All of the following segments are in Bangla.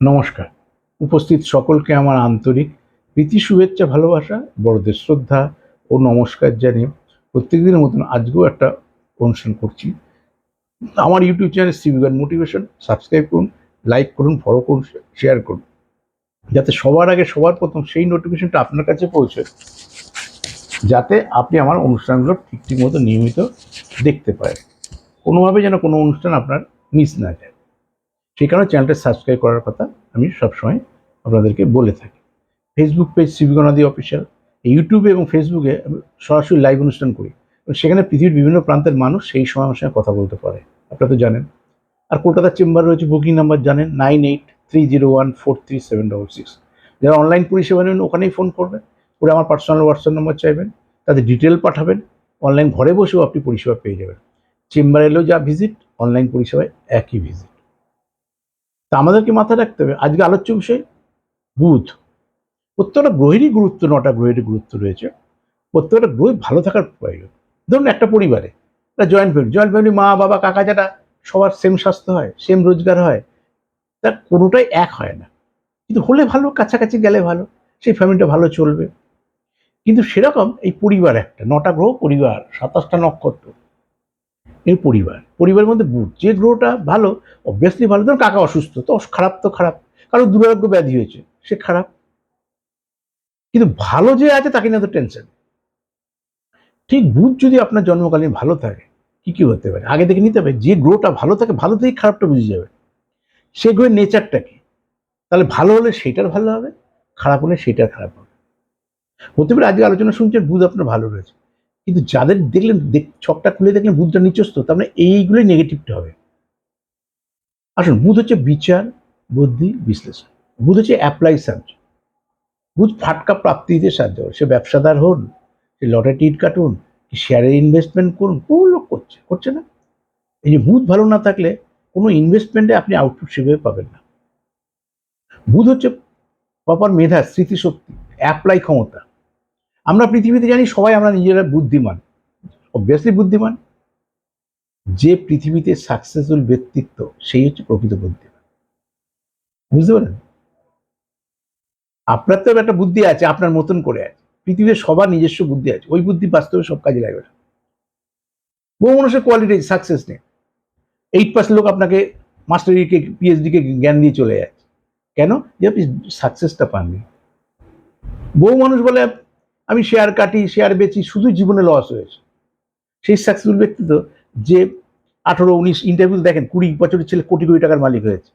নমস্কার। উপস্থিত সকলকে আমার আন্তরিক প্রীতি, শুভেচ্ছা, ভালোবাসা, বড়দের শ্রদ্ধা ও নমস্কার জানিয়ে প্রত্যেকদিনের মতন আজকেও একটা অনুষ্ঠান করছি। আমার ইউটিউব চ্যানেল সিভিগান মোটিভেশন সাবস্ক্রাইব করুন, লাইক করুন, ফলো করুন, শেয়ার করুন, যাতে সবার আগে সবার প্রথম সেই নোটিফিকেশনটা আপনার কাছে পৌঁছয়, যাতে আপনি আমার অনুষ্ঠানগুলো ঠিক মতো নিয়মিত দেখতে পারেন। কোনোভাবে যেন কোনো অনুষ্ঠান আপনার মিস না যায়, সেই কারণে চ্যানেলটা সাবস্ক্রাইব করার কথা আমি সবসময় আপনাদেরকে বলে থাকি। ফেসবুক পেজ সিভিগণাদি অফিসিয়াল, ইউটিউবে এবং ফেসবুকে আমি সরাসরি লাইভ অনুষ্ঠান করি এবং সেখানে পৃথিবীর বিভিন্ন প্রান্তের মানুষ সেই সময় আমার সঙ্গে কথা বলতে পারে, আপনারা তো জানেন। আর কলকাতার চেম্বার রয়েছে, বুকিং নাম্বার জানেন 9830143766। যারা অনলাইন পরিষেবা নেবেন ওখানেই ফোন করবেন, করে আমার পার্সোনাল হোয়াটসঅ্যাপ নাম্বার চাইবেন, তাদের ডিটেল পাঠাবেন, অনলাইন ঘরে বসেও আপনি পরিষেবা পেয়ে যাবেন। চেম্বার এলেও যা ভিজিট, অনলাইন পরিষেবায় একই ভিজিট। তা আমাদেরকে মাথায় রাখতে হবে আজকে আলোচ্য বিষয় বুধ। প্রত্যেকটা গ্রহেরই গুরুত্ব, 9টা গ্রহেরই গুরুত্ব রয়েছে। প্রত্যেকটা গ্রহ ভালো থাকার প্রয়োজন। ধরুন একটা পরিবারে একটা জয়েন্ট ফ্যামিলি, মা বাবা কাকা যারা, সবার সেম স্বাস্থ্য হয়, সেম রোজগার হয়, তার কোনোটাই এক হয় না। কিন্তু হলে ভালো, কাছাকাছি গেলে ভালো, সেই ফ্যামিলিটা ভালো চলবে। কিন্তু সেরকম এই পরিবার একটা, 9টা গ্রহ পরিবার, 27টা নক্ষত্র, এই পরিবারের মধ্যে বুধ যে গ্রহটা ভালো, অবভিয়াসলি ভালো। ধরুন কাকা অসুস্থ, তো খারাপ তো খারাপ, কারো দুরারোগ্য ব্যাধি হয়েছে, সে খারাপ। কিন্তু ভালো যে আছে তাকে নিয়ে তো টেনশন। ঠিক বুধ যদি আপনার জন্মকালীন ভালো থাকে, কি হতে পারে আগে দেখে নিতে হবে। যে গ্রহটা ভালো থাকে, ভালো থেকেই খারাপটা বুঝে যাবে সে গ্রহের নেচারটা কি। তাহলে ভালো হলে সেইটার ভালো হবে, খারাপ হলে সেইটার খারাপ হবে। হতে পারে আজকে আলোচনা শুনছেন বুধ আপনার ভালো রয়েছে, কিন্তু যাদের দেখলেন ছকটা খুলে দেখলেন বুধটা নিচস্থ, তার মানে এইগুলোই নেগেটিভটা হবে। আসুন, বুধ হচ্ছে বিচার, বুদ্ধি, বিশ্লেষণ। বুধ হচ্ছে অ্যাপ্লাই সাবজেক্ট। বুধ ফাটকা প্রাপ্তি দিতে সাহায্য করে। সে ব্যবসাদার হন, সে লটারি টিকিট কাটুন, কি শেয়ারে ইনভেস্টমেন্ট করুন, বহু লোক করছে না। এই যে বুধ ভালো না থাকলে কোনো ইনভেস্টমেন্টে আপনি আউটপুট সেভাবে পাবেন না। বুধ হচ্ছে প্রপার মেধা, স্মৃতিশক্তি, অ্যাপ্লাই ক্ষমতা। আমরা পৃথিবীতে জানি সবাই আমরা নিজেরা বুদ্ধিমান, অবভিয়াসলি বুদ্ধিমান। যে পৃথিবীতে সাকসেসফুল ব্যক্তিত্ব সেই হচ্ছে প্রকৃত বুদ্ধিমান। বুঝতে পারেন? আপনার তো একটা বুদ্ধি আছে, আপনার মতন করে আছে। পৃথিবীর সবার নিজস্ব বুদ্ধি আছে, ওই বুদ্ধি বাস্তবে সব কাজে লাগবে না। বহু মানুষের কোয়ালিটি সাকসেস নেই। 8% লোক আপনাকে মাস্টারিকে পিএইচডিকে জ্ঞান দিয়ে চলে যাচ্ছে। কেন? যে আপনি সাকসেসটা পাননি। বহু মানুষ বলে আমি শেয়ার কাটি, শেয়ার বেচি, শুধু জীবনে লস হয়েছে। সেই সাকসেসফুল ব্যক্তি তো যে 18-19 ইন্টারভিউ দেখেন, 20 বছরের ছেলে কোটি কোটি টাকার মালিক হয়েছে,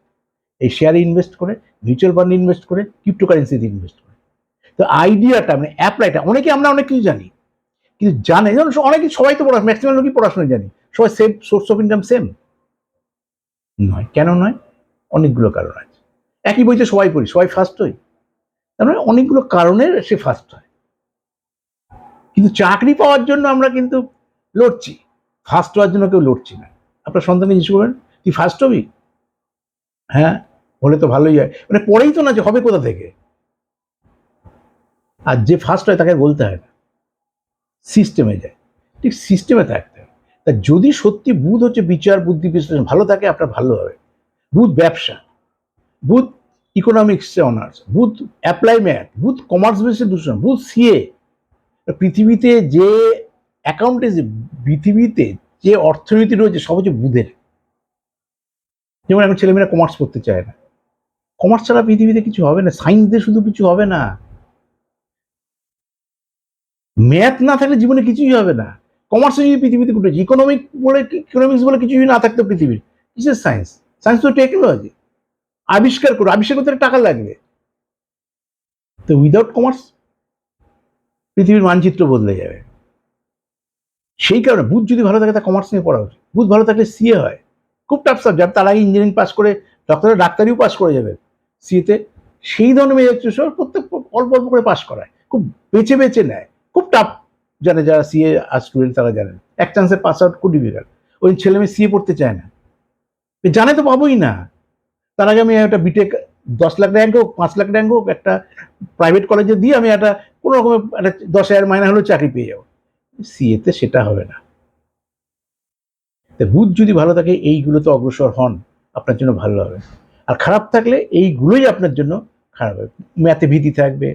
এই শেয়ারে ইনভেস্ট করে, মিউচুয়াল ফান্ডে ইনভেস্ট করে, ক্রিপ্টোকারেন্সিতে ইনভেস্ট করে। তো আইডিয়াটা মানে অ্যাপ্লাইটা আমরা অনেক কিছু জানি, কিন্তু জানে যেমন অনেকে, সবাই তো পড়াশোনা, ম্যাক্সিমাম লোকই পড়াশোনা জানি, সবাই same source of income same নয়। কেন নয়? অনেকগুলো কারণ আছে। একই বইতে সবাই পড়ি, সবাই ফার্স্ট হই, তার মানে অনেকগুলো কারণের সে ফার্স্ট হয়। কিন্তু চাকরি পাওয়ার জন্য আমরা কিন্তু লড়ছি, ফার্স্ট হওয়ার জন্য কেউ লড়ছি না। আপনার সন্তানকে জিজ্ঞেস করবেন, তুই ফার্স্ট হবি? হ্যাঁ, হলে তো ভালোই হয়, মানে পরেই তো না, যে হবে কোথা থেকে। আর যে ফার্স্ট হয় তাকে বলতে হয় না, সিস্টেমে যায়। ঠিক সিস্টেমে থাকতে হবে। তা যদি সত্যি বুধ হচ্ছে বিচার, বুদ্ধি, বিশ্লেষণ ভালো থাকে, আপনার ভালো হবে। বুধ ব্যবসা, বুধ ইকোনমিক্সে অনার্স, বুধ অ্যাপ্লাই ম্যাথ, বুধ কমার্স বেসে দূষণ, বুধ সিএ। পৃথিবীতে যে অ্যাকাউন্টেন্সি, পৃথিবীতে যে অর্থনীতি রয়েছে সব হচ্ছে বুধের। যেমন এখন ছেলেমেয়েরা কমার্স পড়তে চায় না, কমার্স ছাড়া পৃথিবীতে কিছু হবে না, সায়েন্স দিয়ে শুধু কিছু হবে না, ম্যাথ না থাকলে জীবনে কিছুই হবে না। কমার্সে যদি পৃথিবীতে ঘটেছে, ইকোনমিক্স বলে কিছুই না থাকতো পৃথিবীর, কিসের সায়েন্স? সায়েন্স তো টেকনোলজি। আবিষ্কার করতে টাকা লাগবে। তো উইদাউট কমার্স পৃথিবীর মানচিত্র বদলে যাবে। সেই কারণে বুধ যদি ভালো থাকে, তা কমার্স নিয়ে পড়া উচিত। বুধ ভালো থাকলে সিএ হয়, খুব টাফ সাবজেক্ট। তার আগে ইঞ্জিনিয়ারিং পাস করে ডাক্তারিও পাস করে যাবে সিএতে। সেই ধরনের মেয়ে প্রত্যেক অল্প অল্প করে পাস করায়, খুব বেছে বেছে নেয়, খুব টাফ। জানে যারা সিএ আর স্টুডেন্ট তারা জানেন, এক চান্সে পাস আউট খুব ডিফিকাল্ট। ওই ছেলে মেয়ে সিএ পড়তে চায় না, জানে তো পাবোই না। তার আগে আমি একটা বিটেক 10 লাখ র্যাঙ্ক হোক, 5 লাখ র্যাঙ্ক হোক, একটা প্রাইভেট কলেজে দিয়ে আমি একটা কোনো রকম একটা 10,000 মাইনে হলেও চাকরি পেয়ে যাবো। সিএতে সেটা হবে না। বুধ যদি ভালো থাকে, এইগুলোতে অগ্রসর হন, আপনার জন্য ভালো হবে। আর খারাপ থাকলে এইগুলোই আপনার জন্য খারাপ হবে। ম্যাথে ভীতি থাকবে,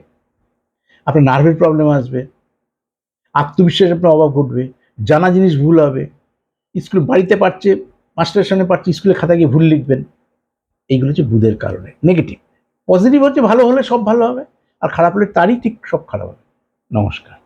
আপনার নার্ভের প্রবলেম আসবে, আত্মবিশ্বাস আপনার অভাব ঘটবে, জানা জিনিস ভুল হবে, স্কুল বাড়িতে পারছে, মাস্টারের সামনে পারছে, স্কুলে খাতা গিয়ে ভুল লিখবেন। এইগুলো হচ্ছে বুধের কারণে নেগেটিভ। পজিটিভ হচ্ছে ভালো হলে সব ভালো হবে, আর খারাপ হলে তারই ঠিক সব খারাপ হবে। নমস্কার।